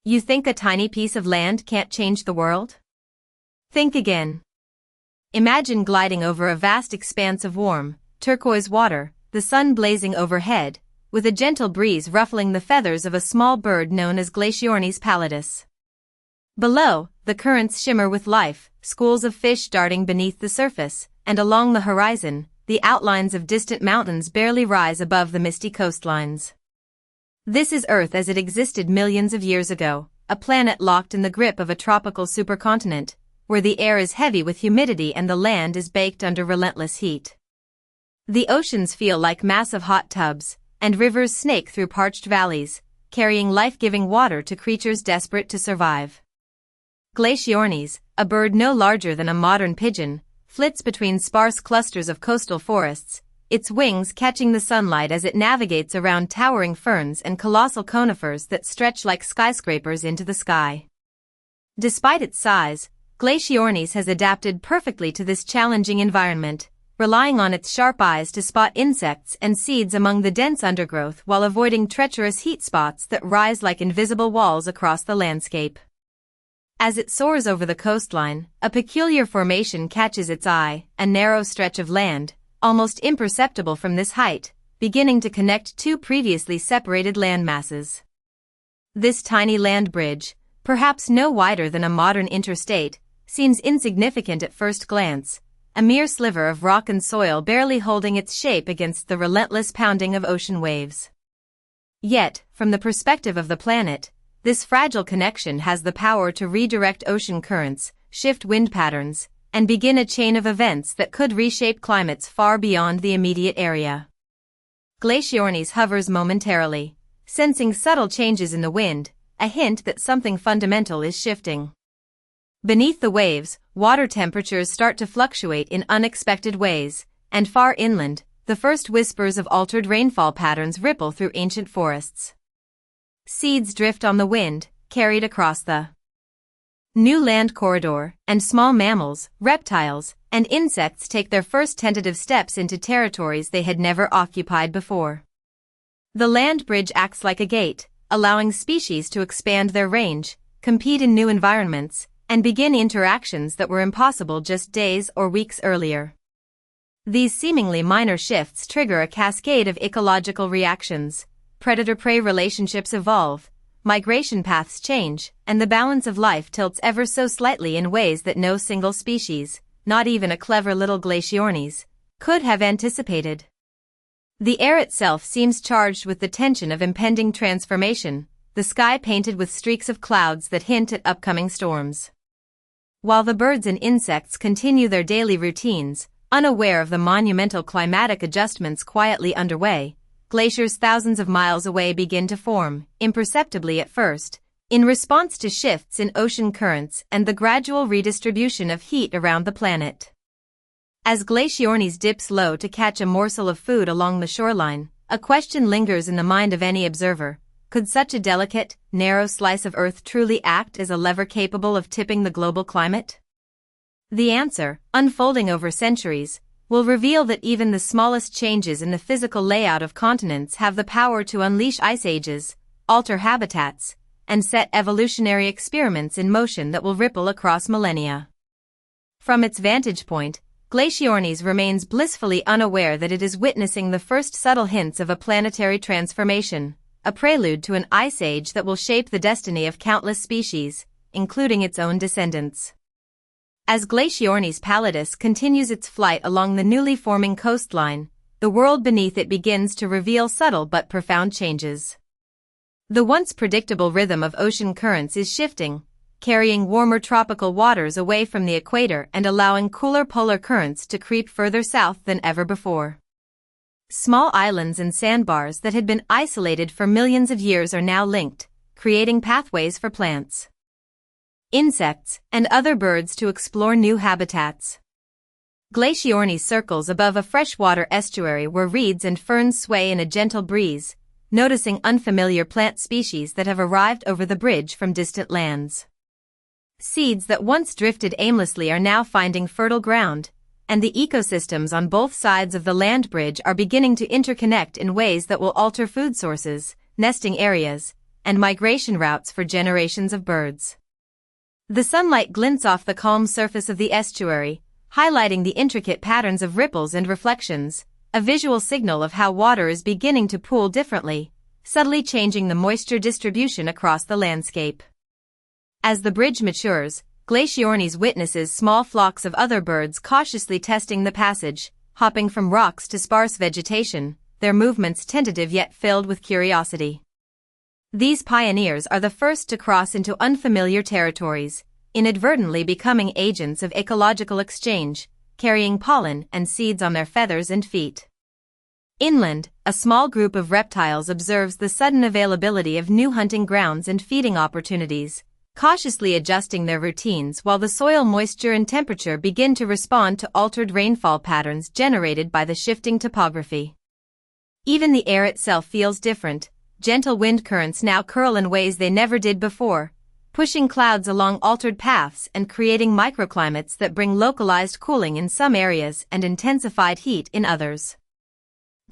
You think a tiny piece of land can't change the world? Think again. Imagine gliding over a vast expanse of warm, turquoise water, the sun blazing overhead, with a gentle breeze ruffling the feathers of a small bird known as Glaciornis pallidus. Below, the currents shimmer with life, schools of fish darting beneath the surface, and along the horizon, the outlines of distant mountains barely rise above the misty coastlines. This is Earth as it existed millions of years ago, a planet locked in the grip of a tropical supercontinent, where the air is heavy with humidity and the land is baked under relentless heat. The oceans feel like massive hot tubs, and rivers snake through parched valleys, carrying life-giving water to creatures desperate to survive. Glaciornis, a bird no larger than a modern pigeon, flits between sparse clusters of coastal forests, its wings catching the sunlight as it navigates around towering ferns and colossal conifers that stretch like skyscrapers into the sky. Despite its size, Glaciornis has adapted perfectly to this challenging environment, relying on its sharp eyes to spot insects and seeds among the dense undergrowth while avoiding treacherous heat spots that rise like invisible walls across the landscape. As it soars over the coastline, a peculiar formation catches its eye, a narrow stretch of land, almost imperceptible from this height, beginning to connect two previously separated landmasses. This tiny land bridge, perhaps no wider than a modern interstate, seems insignificant at first glance, a mere sliver of rock and soil barely holding its shape against the relentless pounding of ocean waves. Yet, from the perspective of the planet, this fragile connection has the power to redirect ocean currents, shift wind patterns, and begin a chain of events that could reshape climates far beyond the immediate area. Glaciornis hovers momentarily, sensing subtle changes in the wind, a hint that something fundamental is shifting. Beneath the waves, water temperatures start to fluctuate in unexpected ways, and far inland, the first whispers of altered rainfall patterns ripple through ancient forests. Seeds drift on the wind, carried across the new land corridor, and small mammals, reptiles, and insects take their first tentative steps into territories they had never occupied before. The land bridge acts like a gate, allowing species to expand their range, compete in new environments, and begin interactions that were impossible just days or weeks earlier. These seemingly minor shifts trigger a cascade of ecological reactions. Predator-prey relationships evolve, migration paths change, and the balance of life tilts ever so slightly in ways that no single species, not even a clever little Glaciornis, could have anticipated. The air itself seems charged with the tension of impending transformation, the sky painted with streaks of clouds that hint at upcoming storms. While the birds and insects continue their daily routines, unaware of the monumental climatic adjustments quietly underway, glaciers thousands of miles away begin to form, imperceptibly at first, in response to shifts in ocean currents and the gradual redistribution of heat around the planet. As Glaciornis dips low to catch a morsel of food along the shoreline, a question lingers in the mind of any observer. Could such a delicate, narrow slice of Earth truly act as a lever capable of tipping the global climate? The answer, unfolding over centuries, will reveal that even the smallest changes in the physical layout of continents have the power to unleash ice ages, alter habitats, and set evolutionary experiments in motion that will ripple across millennia. From its vantage point, Glaciornis remains blissfully unaware that it is witnessing the first subtle hints of a planetary transformation, a prelude to an ice age that will shape the destiny of countless species, including its own descendants. As Glaciornis pallidus continues its flight along the newly forming coastline, the world beneath it begins to reveal subtle but profound changes. The once predictable rhythm of ocean currents is shifting, carrying warmer tropical waters away from the equator and allowing cooler polar currents to creep further south than ever before. Small islands and sandbars that had been isolated for millions of years are now linked, creating pathways for plants, insects, and other birds to explore new habitats. Glaciornis circles above a freshwater estuary where reeds and ferns sway in a gentle breeze, noticing unfamiliar plant species that have arrived over the bridge from distant lands. Seeds that once drifted aimlessly are now finding fertile ground, and the ecosystems on both sides of the land bridge are beginning to interconnect in ways that will alter food sources, nesting areas, and migration routes for generations of birds. The sunlight glints off the calm surface of the estuary, highlighting the intricate patterns of ripples and reflections, a visual signal of how water is beginning to pool differently, subtly changing the moisture distribution across the landscape. As the bridge matures, Glaciornis witnesses small flocks of other birds cautiously testing the passage, hopping from rocks to sparse vegetation, their movements tentative yet filled with curiosity. These pioneers are the first to cross into unfamiliar territories, inadvertently becoming agents of ecological exchange, carrying pollen and seeds on their feathers and feet. Inland, a small group of reptiles observes the sudden availability of new hunting grounds and feeding opportunities, cautiously adjusting their routines while the soil moisture and temperature begin to respond to altered rainfall patterns generated by the shifting topography. Even the air itself feels different. Gentle wind currents now curl in ways they never did before, pushing clouds along altered paths and creating microclimates that bring localized cooling in some areas and intensified heat in others.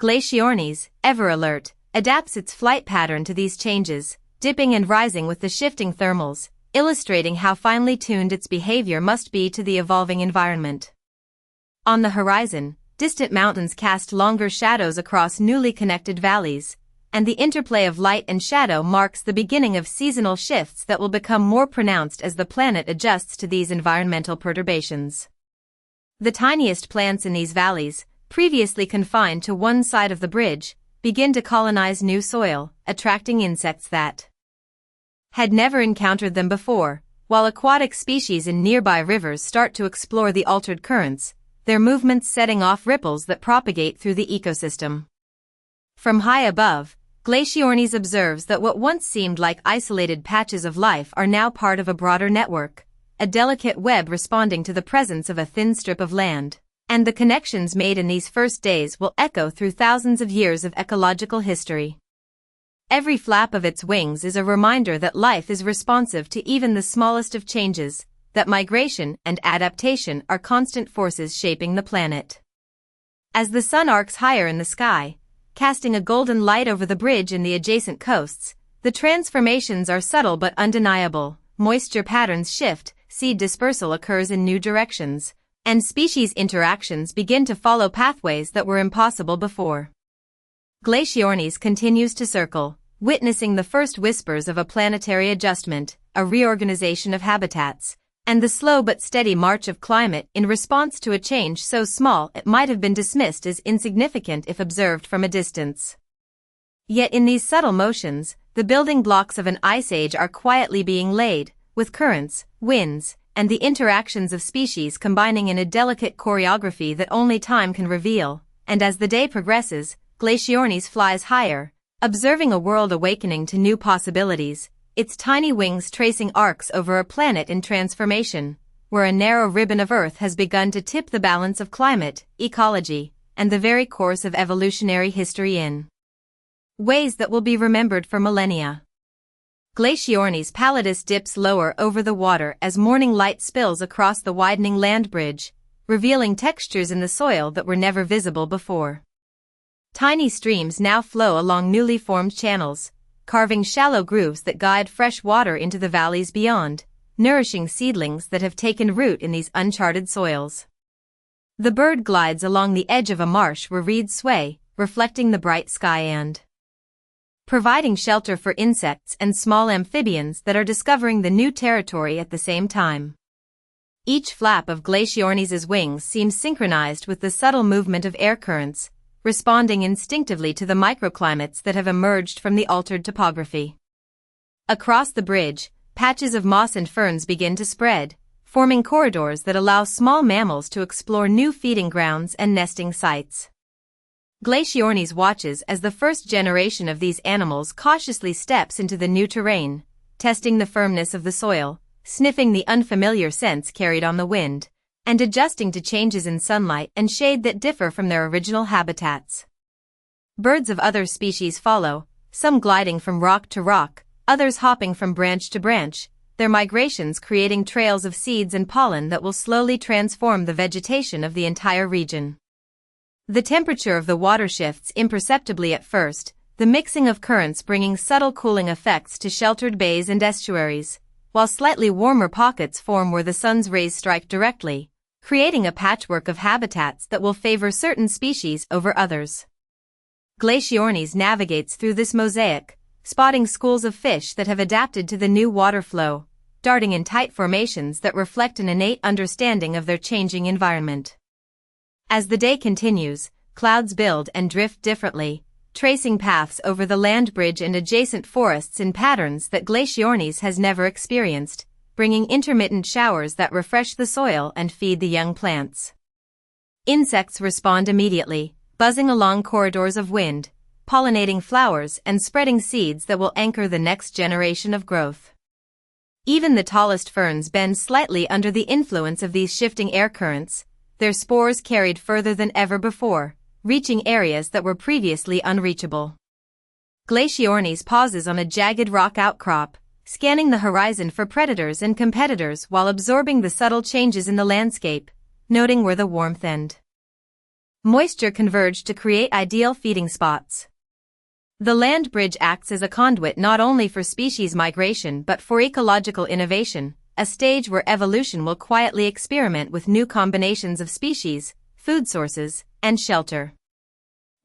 Glaciornis, ever alert, adapts its flight pattern to these changes, dipping and rising with the shifting thermals, illustrating how finely tuned its behavior must be to the evolving environment. On the horizon, distant mountains cast longer shadows across newly connected valleys, and the interplay of light and shadow marks the beginning of seasonal shifts that will become more pronounced as the planet adjusts to these environmental perturbations. The tiniest plants in these valleys, previously confined to one side of the bridge, begin to colonize new soil, attracting insects that had never encountered them before, while aquatic species in nearby rivers start to explore the altered currents, their movements setting off ripples that propagate through the ecosystem. From high above, Glaciornis observes that what once seemed like isolated patches of life are now part of a broader network, a delicate web responding to the presence of a thin strip of land, and the connections made in these first days will echo through thousands of years of ecological history. Every flap of its wings is a reminder that life is responsive to even the smallest of changes, that migration and adaptation are constant forces shaping the planet. As the sun arcs higher in the sky, casting a golden light over the bridge and the adjacent coasts, the transformations are subtle but undeniable. Moisture patterns shift, seed dispersal occurs in new directions, and species interactions begin to follow pathways that were impossible before. Glaciornis continues to circle, witnessing the first whispers of a planetary adjustment, a reorganization of habitats, and the slow but steady march of climate in response to a change so small it might have been dismissed as insignificant if observed from a distance. Yet in these subtle motions, the building blocks of an ice age are quietly being laid, with currents, winds, and the interactions of species combining in a delicate choreography that only time can reveal, and as the day progresses, Glaciornis flies higher, observing a world awakening to new possibilities, its tiny wings tracing arcs over a planet in transformation, where a narrow ribbon of Earth has begun to tip the balance of climate, ecology, and the very course of evolutionary history in ways that will be remembered for millennia. Glaciornis pallidus dips lower over the water as morning light spills across the widening land bridge, revealing textures in the soil that were never visible before. Tiny streams now flow along newly formed channels, carving shallow grooves that guide fresh water into the valleys beyond, nourishing seedlings that have taken root in these uncharted soils. The bird glides along the edge of a marsh where reeds sway, reflecting the bright sky and providing shelter for insects and small amphibians that are discovering the new territory at the same time. Each flap of Glaciornis' wings seems synchronized with the subtle movement of air currents, responding instinctively to the microclimates that have emerged from the altered topography. Across the bridge, patches of moss and ferns begin to spread, forming corridors that allow small mammals to explore new feeding grounds and nesting sites. Glaciornis watches as the first generation of these animals cautiously steps into the new terrain, testing the firmness of the soil, sniffing the unfamiliar scents carried on the wind, and adjusting to changes in sunlight and shade that differ from their original habitats. Birds of other species follow, some gliding from rock to rock, others hopping from branch to branch, their migrations creating trails of seeds and pollen that will slowly transform the vegetation of the entire region. The temperature of the water shifts imperceptibly at first, the mixing of currents bringing subtle cooling effects to sheltered bays and estuaries, while slightly warmer pockets form where the sun's rays strike directly, creating a patchwork of habitats that will favor certain species over others. Glaciornis navigates through this mosaic, spotting schools of fish that have adapted to the new water flow, darting in tight formations that reflect an innate understanding of their changing environment. As the day continues, clouds build and drift differently, tracing paths over the land bridge and adjacent forests in patterns that Glaciornis has never experienced, bringing intermittent showers that refresh the soil and feed the young plants. Insects respond immediately, buzzing along corridors of wind, pollinating flowers and spreading seeds that will anchor the next generation of growth. Even the tallest ferns bend slightly under the influence of these shifting air currents, their spores carried further than ever before, reaching areas that were previously unreachable. Glaciornis pauses on a jagged rock outcrop, scanning the horizon for predators and competitors while absorbing the subtle changes in the landscape, noting where the warmth and moisture converge to create ideal feeding spots. The land bridge acts as a conduit not only for species migration but for ecological innovation, a stage where evolution will quietly experiment with new combinations of species, food sources, and shelter.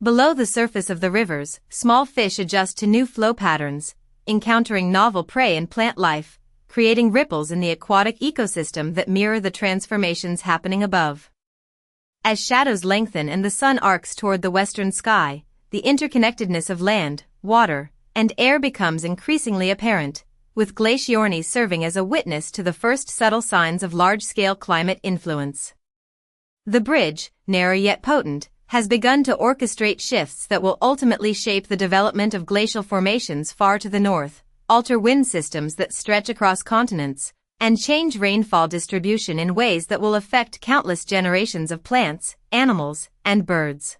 Below the surface of the rivers, small fish adjust to new flow patterns, encountering novel prey and plant life, creating ripples in the aquatic ecosystem that mirror the transformations happening above. As shadows lengthen and the sun arcs toward the western sky, the interconnectedness of land, water, and air becomes increasingly apparent, with Glaciornis serving as a witness to the first subtle signs of large-scale climate influence. The bridge, narrow yet potent, has begun to orchestrate shifts that will ultimately shape the development of glacial formations far to the north, alter wind systems that stretch across continents, and change rainfall distribution in ways that will affect countless generations of plants, animals, and birds.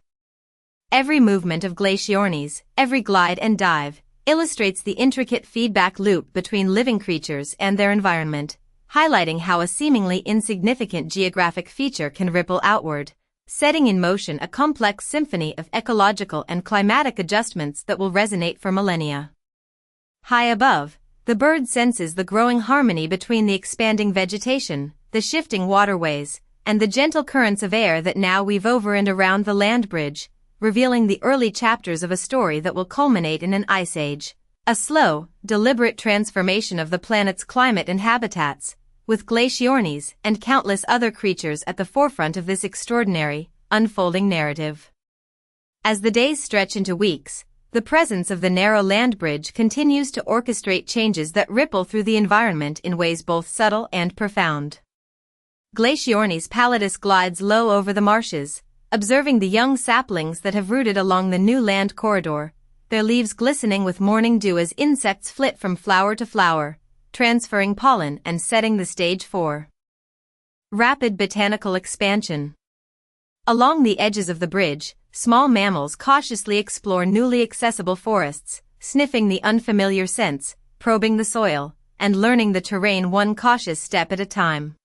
Every movement of Glaciornis, every glide and dive, illustrates the intricate feedback loop between living creatures and their environment, highlighting how a seemingly insignificant geographic feature can ripple outward, setting in motion a complex symphony of ecological and climatic adjustments that will resonate for millennia. High above, the bird senses the growing harmony between the expanding vegetation, the shifting waterways, and the gentle currents of air that now weave over and around the land bridge, revealing the early chapters of a story that will culminate in an ice age, a slow, deliberate transformation of the planet's climate and habitats, with Glaciornis and countless other creatures at the forefront of this extraordinary, unfolding narrative. As the days stretch into weeks, the presence of the narrow land bridge continues to orchestrate changes that ripple through the environment in ways both subtle and profound. Glaciornis pallidus glides low over the marshes, observing the young saplings that have rooted along the new land corridor, their leaves glistening with morning dew as insects flit from flower to flower, transferring pollen and setting the stage for rapid botanical expansion. Along the edges of the bridge, small mammals cautiously explore newly accessible forests, sniffing the unfamiliar scents, probing the soil, and learning the terrain one cautious step at a time.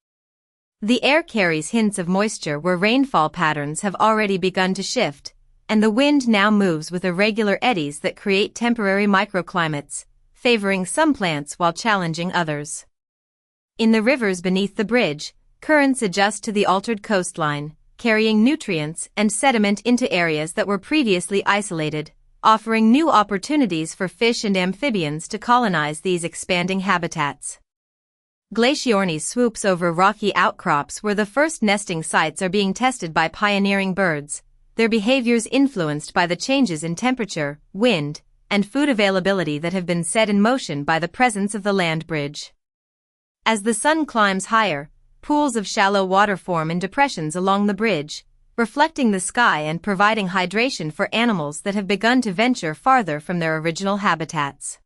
The air carries hints of moisture where rainfall patterns have already begun to shift, and the wind now moves with irregular eddies that create temporary microclimates, favoring some plants while challenging others. In the rivers beneath the bridge, currents adjust to the altered coastline, carrying nutrients and sediment into areas that were previously isolated, offering new opportunities for fish and amphibians to colonize these expanding habitats. Glaciornis swoops over rocky outcrops where the first nesting sites are being tested by pioneering birds, their behaviors influenced by the changes in temperature, wind, and food availability that have been set in motion by the presence of the land bridge. As the sun climbs higher, pools of shallow water form in depressions along the bridge, reflecting the sky and providing hydration for animals that have begun to venture farther from their original habitats.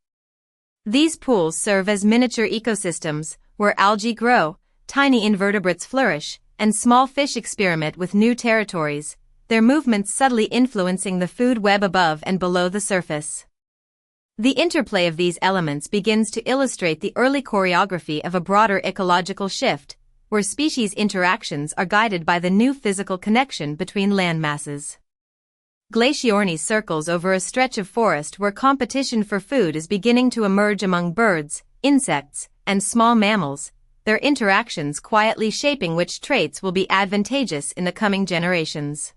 These pools serve as miniature ecosystems, where algae grow, tiny invertebrates flourish, and small fish experiment with new territories, their movements subtly influencing the food web above and below the surface. The interplay of these elements begins to illustrate the early choreography of a broader ecological shift, where species interactions are guided by the new physical connection between landmasses. Glaciornis circles over a stretch of forest where competition for food is beginning to emerge among birds, insects, and small mammals, their interactions quietly shaping which traits will be advantageous in the coming generations.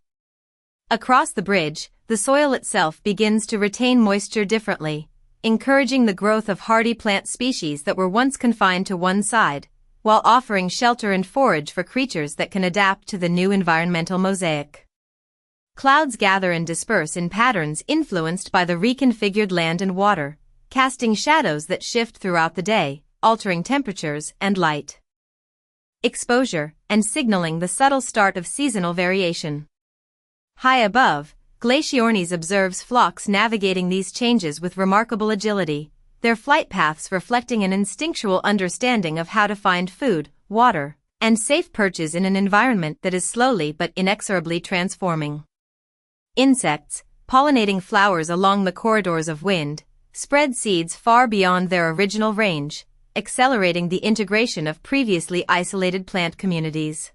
Across the bridge, the soil itself begins to retain moisture differently, encouraging the growth of hardy plant species that were once confined to one side, while offering shelter and forage for creatures that can adapt to the new environmental mosaic. Clouds gather and disperse in patterns influenced by the reconfigured land and water, casting shadows that shift throughout the day, altering temperatures and light exposure, and signaling the subtle start of seasonal variation. High above, Glaciornis observes flocks navigating these changes with remarkable agility, their flight paths reflecting an instinctual understanding of how to find food, water, and safe perches in an environment that is slowly but inexorably transforming. Insects, pollinating flowers along the corridors of wind, spread seeds far beyond their original range, accelerating the integration of previously isolated plant communities.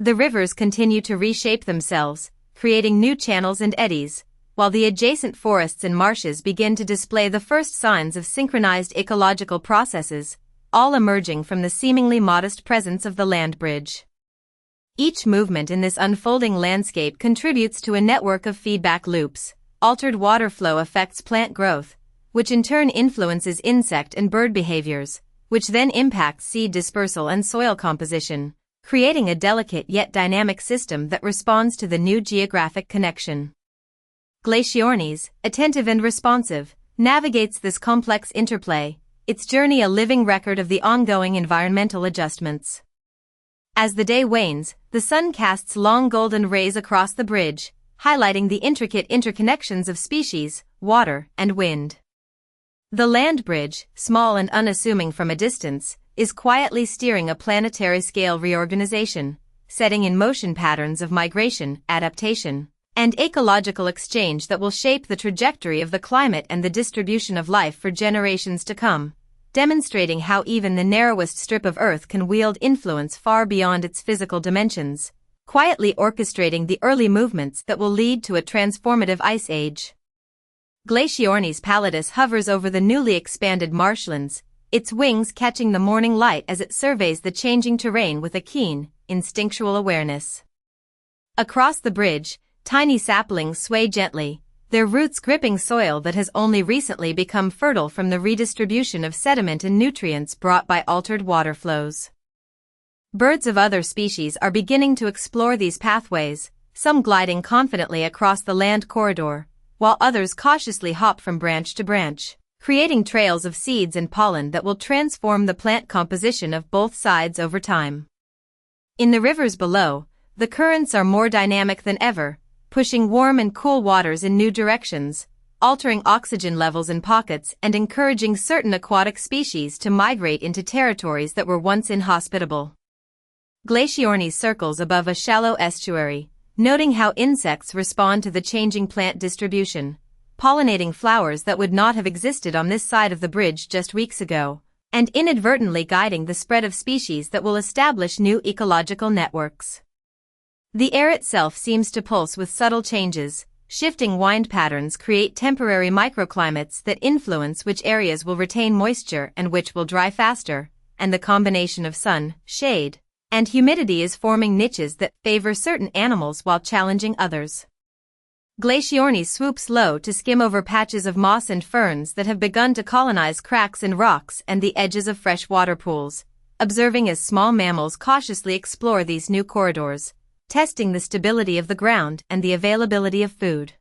The rivers continue to reshape themselves, creating new channels and eddies, while the adjacent forests and marshes begin to display the first signs of synchronized ecological processes, all emerging from the seemingly modest presence of the land bridge. Each movement in this unfolding landscape contributes to a network of feedback loops. Altered water flow affects plant growth, which in turn influences insect and bird behaviors, which then impacts seed dispersal and soil composition, creating a delicate yet dynamic system that responds to the new geographic connection. Glaciornis, attentive and responsive, navigates this complex interplay, its journey a living record of the ongoing environmental adjustments. As the day wanes, the sun casts long golden rays across the bridge, highlighting the intricate interconnections of species, water, and wind. The land bridge, small and unassuming from a distance, is quietly steering a planetary-scale reorganization, setting in motion patterns of migration, adaptation, and ecological exchange that will shape the trajectory of the climate and the distribution of life for generations to come, demonstrating how even the narrowest strip of Earth can wield influence far beyond its physical dimensions, quietly orchestrating the early movements that will lead to a transformative ice age. Glaciornis pallidus hovers over the newly expanded marshlands, its wings catching the morning light as it surveys the changing terrain with a keen, instinctual awareness. Across the bridge, tiny saplings sway gently, their roots gripping soil that has only recently become fertile from the redistribution of sediment and nutrients brought by altered water flows. Birds of other species are beginning to explore these pathways, some gliding confidently across the land corridor, while others cautiously hop from branch to branch, creating trails of seeds and pollen that will transform the plant composition of both sides over time. In the rivers below, the currents are more dynamic than ever, pushing warm and cool waters in new directions, altering oxygen levels in pockets and encouraging certain aquatic species to migrate into territories that were once inhospitable. Glaciornis circles above a shallow estuary, noting how insects respond to the changing plant distribution, pollinating flowers that would not have existed on this side of the bridge just weeks ago, and inadvertently guiding the spread of species that will establish new ecological networks. The air itself seems to pulse with subtle changes. Shifting wind patterns create temporary microclimates that influence which areas will retain moisture and which will dry faster, and the combination of sun, shade, and humidity is forming niches that favor certain animals while challenging others. Glaciornis swoops low to skim over patches of moss and ferns that have begun to colonize cracks in rocks and the edges of freshwater pools, observing as small mammals cautiously explore these new corridors, testing the stability of the ground and the availability of food.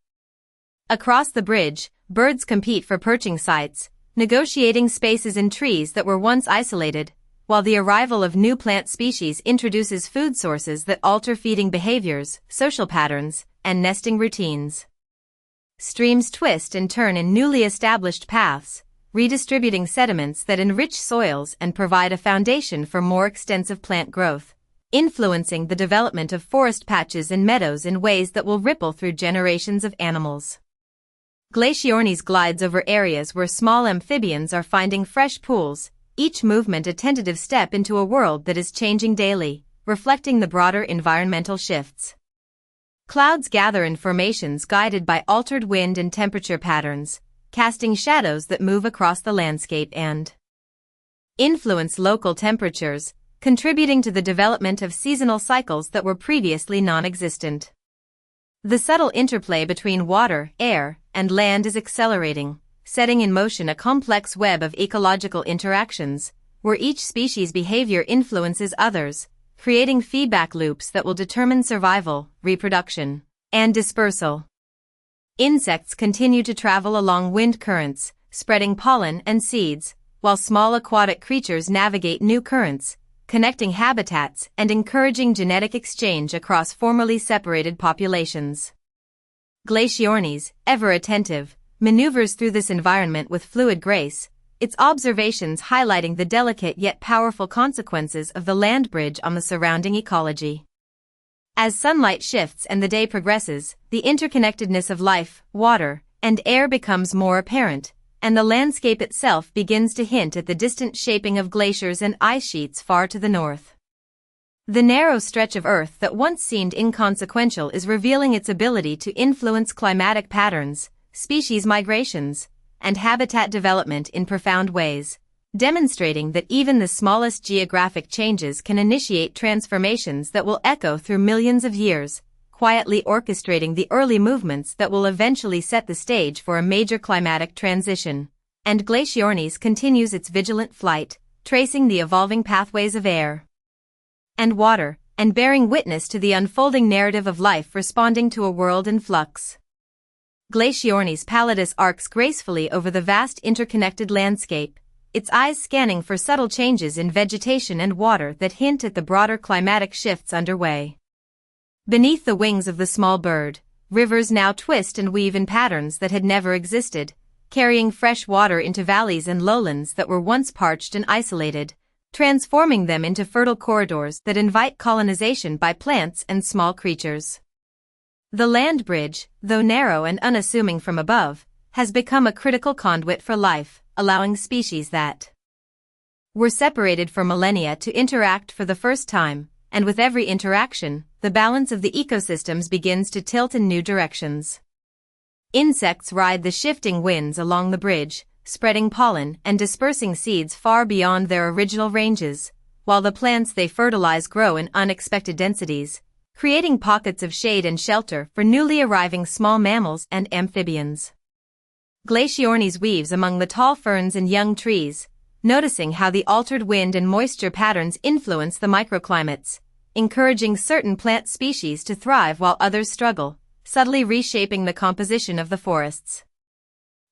Across the bridge, birds compete for perching sites, negotiating spaces in trees that were once isolated, while the arrival of new plant species introduces food sources that alter feeding behaviors, social patterns, and nesting routines. Streams twist and turn in newly established paths, redistributing sediments that enrich soils and provide a foundation for more extensive plant growth, influencing the development of forest patches and meadows in ways that will ripple through generations of animals. Glaciornis glides over areas where small amphibians are finding fresh pools, each movement a tentative step into a world that is changing daily, reflecting the broader environmental shifts. Clouds gather in formations guided by altered wind and temperature patterns, casting shadows that move across the landscape and influence local temperatures, contributing to the development of seasonal cycles that were previously non-existent. The subtle interplay between water, air, and land is accelerating, setting in motion a complex web of ecological interactions, where each species' behavior influences others, creating feedback loops that will determine survival, reproduction, and dispersal. Insects continue to travel along wind currents, spreading pollen and seeds, while small aquatic creatures navigate new currents, connecting habitats and encouraging genetic exchange across formerly separated populations. Glaciornis, ever attentive, maneuvers through this environment with fluid grace, its observations highlighting the delicate yet powerful consequences of the land bridge on the surrounding ecology. As sunlight shifts and the day progresses, the interconnectedness of life, water, and air becomes more apparent, and the landscape itself begins to hint at the distant shaping of glaciers and ice sheets far to the north. The narrow stretch of Earth that once seemed inconsequential is revealing its ability to influence climatic patterns, species migrations, and habitat development in profound ways, demonstrating that even the smallest geographic changes can initiate transformations that will echo through millions of years, quietly orchestrating the early movements that will eventually set the stage for a major climatic transition. And Glaciornis continues its vigilant flight, tracing the evolving pathways of air and water, and bearing witness to the unfolding narrative of life responding to a world in flux. Glaciornis pallidus arcs gracefully over the vast interconnected landscape, its eyes scanning for subtle changes in vegetation and water that hint at the broader climatic shifts underway. Beneath the wings of the small bird, rivers now twist and weave in patterns that had never existed, carrying fresh water into valleys and lowlands that were once parched and isolated, transforming them into fertile corridors that invite colonization by plants and small creatures. The land bridge, though narrow and unassuming from above, has become a critical conduit for life, allowing species that were separated for millennia to interact for the first time, and with every interaction, the balance of the ecosystems begins to tilt in new directions. Insects ride the shifting winds along the bridge, spreading pollen and dispersing seeds far beyond their original ranges, while the plants they fertilize grow in unexpected densities, creating pockets of shade and shelter for newly arriving small mammals and amphibians. Glaciornis weaves among the tall ferns and young trees, noticing how the altered wind and moisture patterns influence the microclimates, encouraging certain plant species to thrive while others struggle, subtly reshaping the composition of the forests.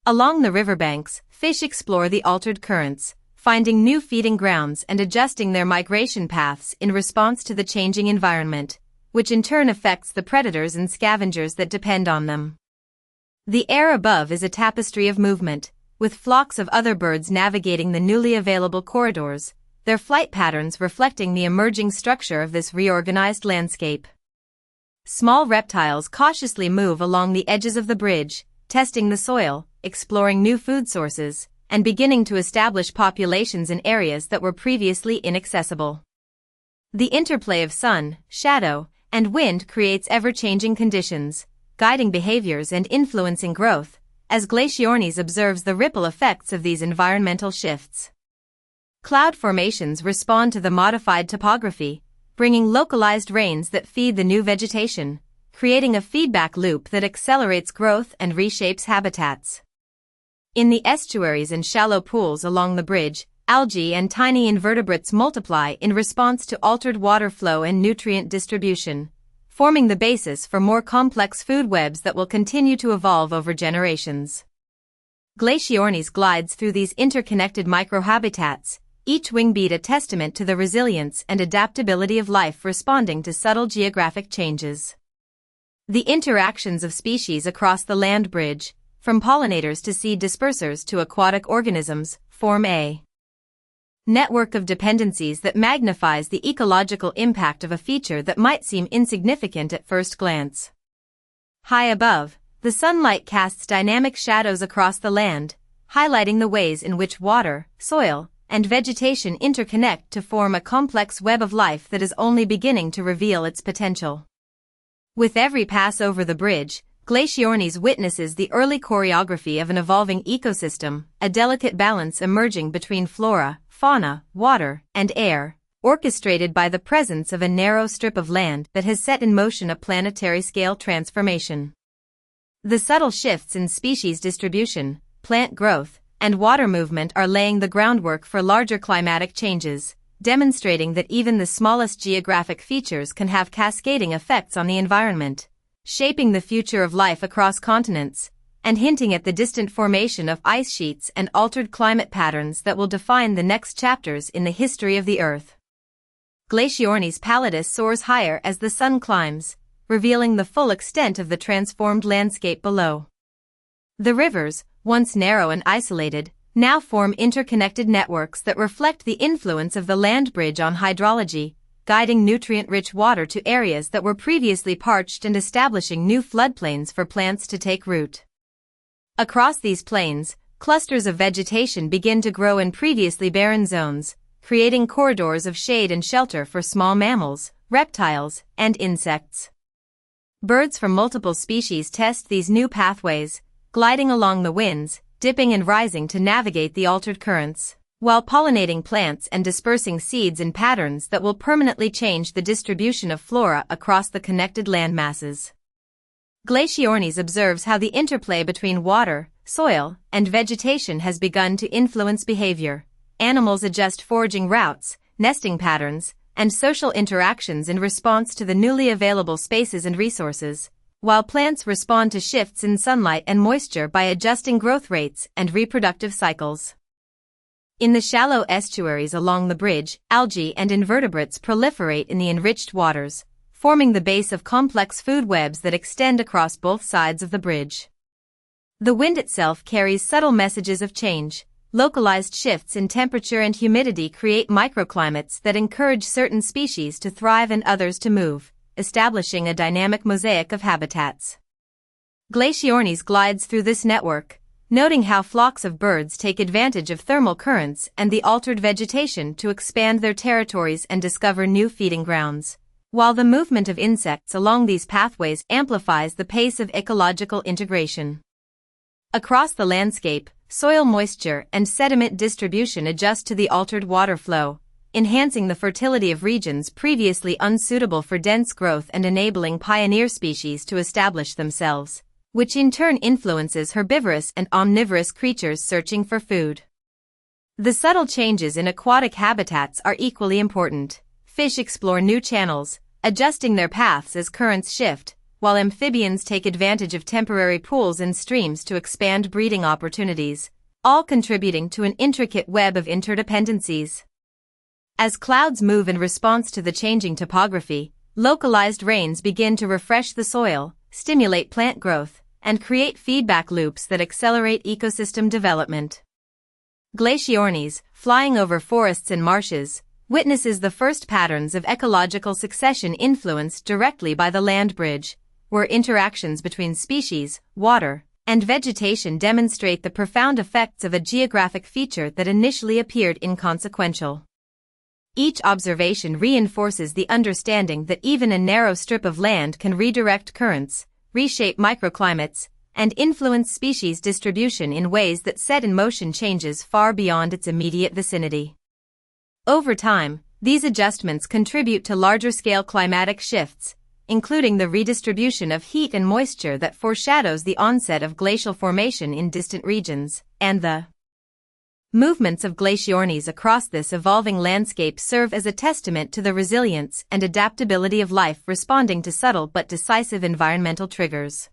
Along the riverbanks, fish explore the altered currents, finding new feeding grounds and adjusting their migration paths in response to the changing environment, which in turn affects the predators and scavengers that depend on them. The air above is a tapestry of movement, with flocks of other birds navigating the newly available corridors, their flight patterns reflecting the emerging structure of this reorganized landscape. Small reptiles cautiously move along the edges of the bridge, testing the soil, exploring new food sources, and beginning to establish populations in areas that were previously inaccessible. The interplay of sun, shadow, and wind creates ever-changing conditions, guiding behaviors and influencing growth, as Glaciornis observes the ripple effects of these environmental shifts. Cloud formations respond to the modified topography, bringing localized rains that feed the new vegetation, creating a feedback loop that accelerates growth and reshapes habitats. In the estuaries and shallow pools along the bridge, algae and tiny invertebrates multiply in response to altered water flow and nutrient distribution, forming the basis for more complex food webs that will continue to evolve over generations. Glaciornis glides through these interconnected microhabitats, each wingbeat a testament to the resilience and adaptability of life responding to subtle geographic changes. The interactions of species across the land bridge, from pollinators to seed dispersers to aquatic organisms, form a network of dependencies that magnifies the ecological impact of a feature that might seem insignificant at first glance. High above, the sunlight casts dynamic shadows across the land, highlighting the ways in which water, soil, and vegetation interconnect to form a complex web of life that is only beginning to reveal its potential. With every pass over the bridge, Glaciornis witnesses the early choreography of an evolving ecosystem, a delicate balance emerging between flora, fauna, water, and air, orchestrated by the presence of a narrow strip of land that has set in motion a planetary-scale transformation. The subtle shifts in species distribution, plant growth, and water movement are laying the groundwork for larger climatic changes, demonstrating that even the smallest geographic features can have cascading effects on the environment, shaping the future of life across continents, and hinting at the distant formation of ice sheets and altered climate patterns that will define the next chapters in the history of the Earth. Glaciornis pallidus soars higher as the sun climbs, revealing the full extent of the transformed landscape below. The rivers, once narrow and isolated, now form interconnected networks that reflect the influence of the land bridge on hydrology, guiding nutrient-rich water to areas that were previously parched and establishing new floodplains for plants to take root. Across these plains, clusters of vegetation begin to grow in previously barren zones, creating corridors of shade and shelter for small mammals, reptiles, and insects. Birds from multiple species test these new pathways, gliding along the winds, dipping and rising to navigate the altered currents, while pollinating plants and dispersing seeds in patterns that will permanently change the distribution of flora across the connected landmasses. Glaciornis observes how the interplay between water, soil, and vegetation has begun to influence behavior. Animals adjust foraging routes, nesting patterns, and social interactions in response to the newly available spaces and resources, while plants respond to shifts in sunlight and moisture by adjusting growth rates and reproductive cycles. In the shallow estuaries along the bridge, algae and invertebrates proliferate in the enriched waters, forming the base of complex food webs that extend across both sides of the bridge. The wind itself carries subtle messages of change. Localized shifts in temperature and humidity create microclimates that encourage certain species to thrive and others to move, establishing a dynamic mosaic of habitats. Glaciornis glides through this network, noting how flocks of birds take advantage of thermal currents and the altered vegetation to expand their territories and discover new feeding grounds, while the movement of insects along these pathways amplifies the pace of ecological integration. Across the landscape, soil moisture and sediment distribution adjust to the altered water flow, enhancing the fertility of regions previously unsuitable for dense growth and enabling pioneer species to establish themselves, which in turn influences herbivorous and omnivorous creatures searching for food. The subtle changes in aquatic habitats are equally important. Fish explore new channels, adjusting their paths as currents shift, while amphibians take advantage of temporary pools and streams to expand breeding opportunities, all contributing to an intricate web of interdependencies. As clouds move in response to the changing topography, localized rains begin to refresh the soil, stimulate plant growth, and create feedback loops that accelerate ecosystem development. Glaciornis, flying over forests and marshes, witnesses the first patterns of ecological succession influenced directly by the land bridge, where interactions between species, water, and vegetation demonstrate the profound effects of a geographic feature that initially appeared inconsequential. Each observation reinforces the understanding that even a narrow strip of land can redirect currents, reshape microclimates, and influence species distribution in ways that set in motion changes far beyond its immediate vicinity. Over time, these adjustments contribute to larger-scale climatic shifts, including the redistribution of heat and moisture that foreshadows the onset of glacial formation in distant regions, and the movements of Glaciornis across this evolving landscape serve as a testament to the resilience and adaptability of life responding to subtle but decisive environmental triggers.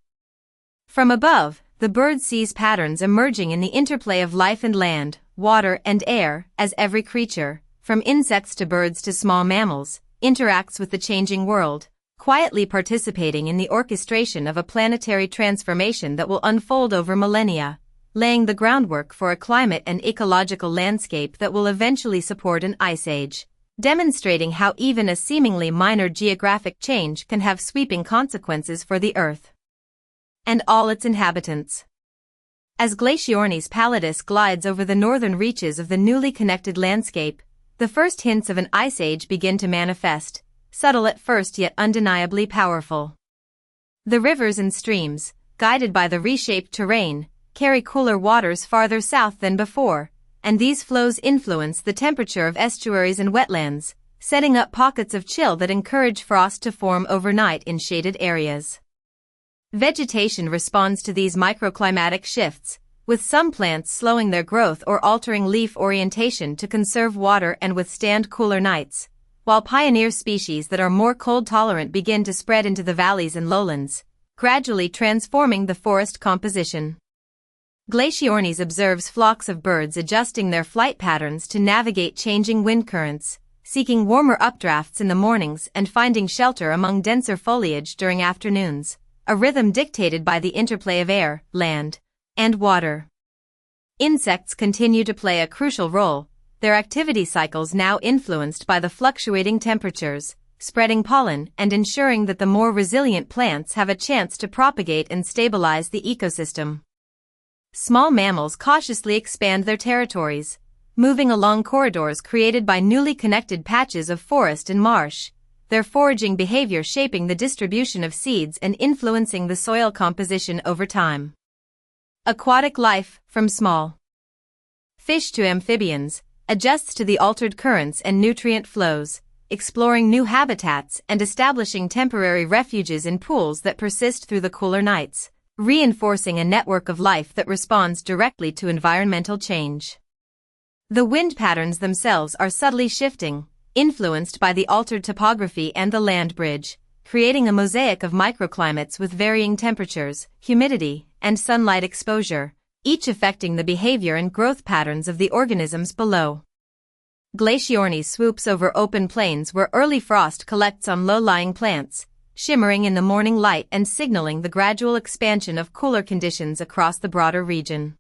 From above, the bird sees patterns emerging in the interplay of life and land, water and air, as every creature, from insects to birds to small mammals, interacts with the changing world, quietly participating in the orchestration of a planetary transformation that will unfold over millennia, laying the groundwork for a climate and ecological landscape that will eventually support an ice age, demonstrating how even a seemingly minor geographic change can have sweeping consequences for the Earth and all its inhabitants. As Glaciornis pallidus glides over the northern reaches of the newly connected landscape, the first hints of an ice age begin to manifest, subtle at first yet undeniably powerful. The rivers and streams, guided by the reshaped terrain, carry cooler waters farther south than before, and these flows influence the temperature of estuaries and wetlands, setting up pockets of chill that encourage frost to form overnight in shaded areas. Vegetation responds to these microclimatic shifts, with some plants slowing their growth or altering leaf orientation to conserve water and withstand cooler nights, while pioneer species that are more cold-tolerant begin to spread into the valleys and lowlands, gradually transforming the forest composition. Glaciornis observes flocks of birds adjusting their flight patterns to navigate changing wind currents, seeking warmer updrafts in the mornings and finding shelter among denser foliage during afternoons, a rhythm dictated by the interplay of air, land, and water. Insects continue to play a crucial role, their activity cycles now influenced by the fluctuating temperatures, spreading pollen and ensuring that the more resilient plants have a chance to propagate and stabilize the ecosystem. Small mammals cautiously expand their territories, moving along corridors created by newly connected patches of forest and marsh, their foraging behavior shaping the distribution of seeds and influencing the soil composition over time. Aquatic life, from small fish to amphibians, adjusts to the altered currents and nutrient flows, exploring new habitats and establishing temporary refuges in pools that persist through the cooler nights, reinforcing a network of life that responds directly to environmental change. The wind patterns themselves are subtly shifting, influenced by the altered topography and the land bridge, creating a mosaic of microclimates with varying temperatures, humidity, and sunlight exposure, each affecting the behavior and growth patterns of the organisms below. Glaciornis swoops over open plains where early frost collects on low-lying plants, shimmering in the morning light and signaling the gradual expansion of cooler conditions across the broader region.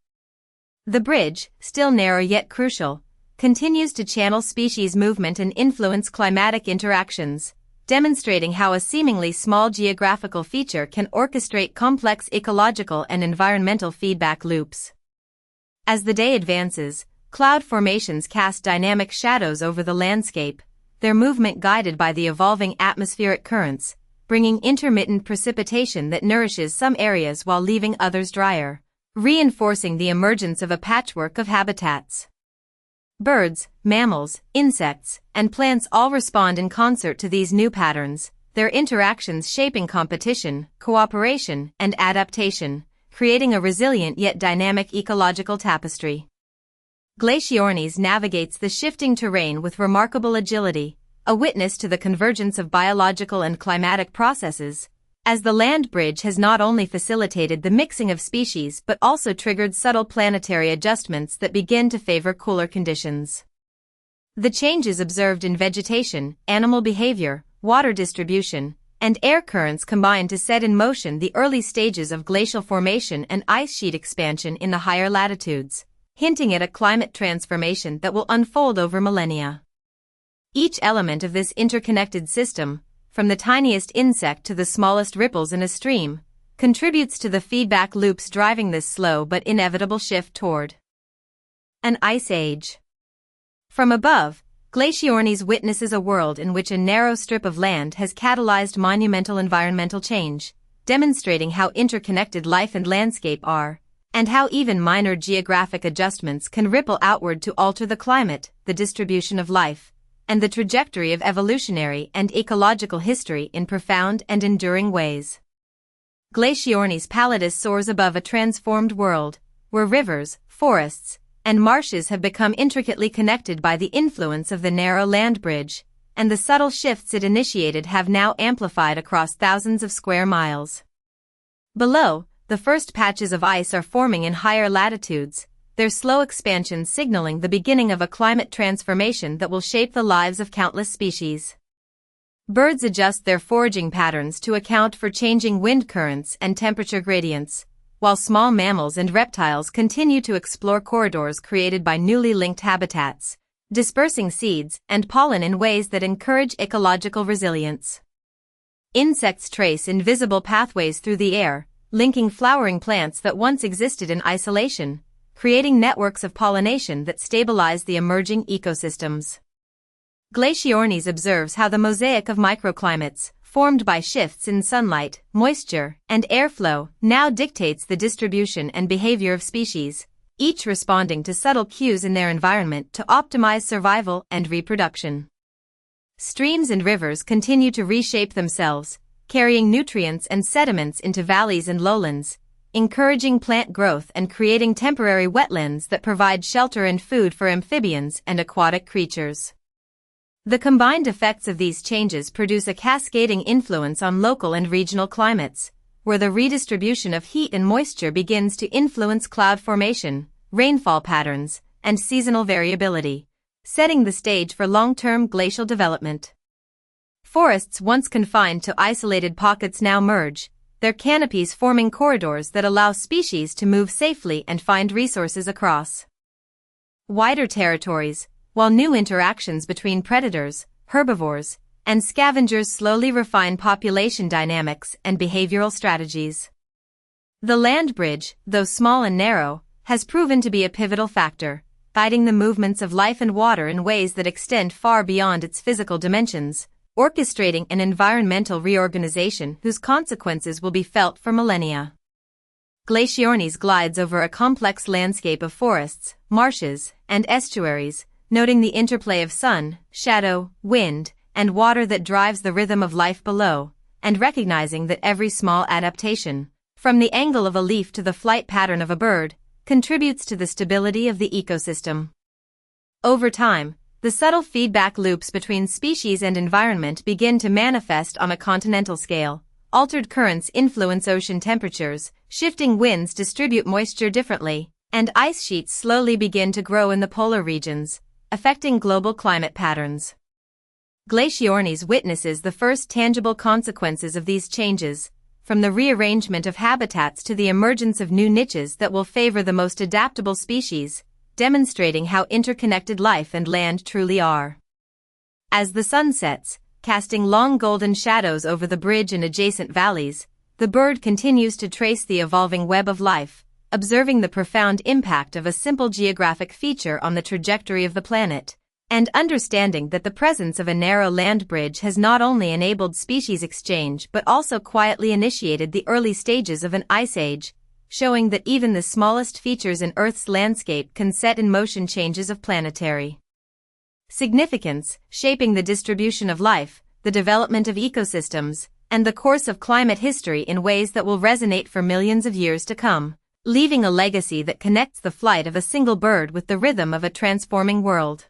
The bridge, still narrow yet crucial, continues to channel species movement and influence climatic interactions, demonstrating how a seemingly small geographical feature can orchestrate complex ecological and environmental feedback loops. As the day advances, cloud formations cast dynamic shadows over the landscape, their movement guided by the evolving atmospheric currents, bringing intermittent precipitation that nourishes some areas while leaving others drier, reinforcing the emergence of a patchwork of habitats. Birds, mammals, insects, and plants all respond in concert to these new patterns, their interactions shaping competition, cooperation, and adaptation, creating a resilient yet dynamic ecological tapestry. Glaciornis navigates the shifting terrain with remarkable agility, a witness to the convergence of biological and climatic processes, as the land bridge has not only facilitated the mixing of species but also triggered subtle planetary adjustments that begin to favor cooler conditions. The changes observed in vegetation, animal behavior, water distribution, and air currents combine to set in motion the early stages of glacial formation and ice sheet expansion in the higher latitudes, hinting at a climate transformation that will unfold over millennia. Each element of this interconnected system, from the tiniest insect to the smallest ripples in a stream, contributes to the feedback loops driving this slow but inevitable shift toward an ice age. From above, Glaciornis witnesses a world in which a narrow strip of land has catalyzed monumental environmental change, demonstrating how interconnected life and landscape are, and how even minor geographic adjustments can ripple outward to alter the climate, the distribution of life, and the trajectory of evolutionary and ecological history in profound and enduring ways. Glaciornis pallidus soars above a transformed world, where rivers, forests, and marshes have become intricately connected by the influence of the narrow land bridge, and the subtle shifts it initiated have now amplified across thousands of square miles. Below, the first patches of ice are forming in higher latitudes, their slow expansion signaling the beginning of a climate transformation that will shape the lives of countless species. Birds adjust their foraging patterns to account for changing wind currents and temperature gradients, while small mammals and reptiles continue to explore corridors created by newly linked habitats, dispersing seeds and pollen in ways that encourage ecological resilience. Insects trace invisible pathways through the air, linking flowering plants that once existed in isolation, creating networks of pollination that stabilize the emerging ecosystems. Glaciornis observes how the mosaic of microclimates, formed by shifts in sunlight, moisture, and airflow, now dictates the distribution and behavior of species, each responding to subtle cues in their environment to optimize survival and reproduction. Streams and rivers continue to reshape themselves, carrying nutrients and sediments into valleys and lowlands, encouraging plant growth and creating temporary wetlands that provide shelter and food for amphibians and aquatic creatures. The combined effects of these changes produce a cascading influence on local and regional climates, where the redistribution of heat and moisture begins to influence cloud formation, rainfall patterns, and seasonal variability, setting the stage for long-term glacial development. Forests once confined to isolated pockets now merge, their canopies forming corridors that allow species to move safely and find resources across wider territories, while new interactions between predators, herbivores, and scavengers slowly refine population dynamics and behavioral strategies. The land bridge, though small and narrow, has proven to be a pivotal factor, guiding the movements of life and water in ways that extend far beyond its physical dimensions, orchestrating an environmental reorganization whose consequences will be felt for millennia. Glaciornis glides over a complex landscape of forests, marshes, and estuaries, noting the interplay of sun, shadow, wind, and water that drives the rhythm of life below, and recognizing that every small adaptation, from the angle of a leaf to the flight pattern of a bird, contributes to the stability of the ecosystem. Over time, the subtle feedback loops between species and environment begin to manifest on a continental scale. Altered currents influence ocean temperatures, shifting winds distribute moisture differently, and ice sheets slowly begin to grow in the polar regions, affecting global climate patterns. Glaciornis witnesses the first tangible consequences of these changes, from the rearrangement of habitats to the emergence of new niches that will favor the most adaptable species, demonstrating how interconnected life and land truly are. As the sun sets, casting long golden shadows over the bridge and adjacent valleys, the bird continues to trace the evolving web of life, observing the profound impact of a simple geographic feature on the trajectory of the planet, and understanding that the presence of a narrow land bridge has not only enabled species exchange but also quietly initiated the early stages of an ice age, showing that even the smallest features in Earth's landscape can set in motion changes of planetary significance, shaping the distribution of life, the development of ecosystems, and the course of climate history in ways that will resonate for millions of years to come, leaving a legacy that connects the flight of a single bird with the rhythm of a transforming world.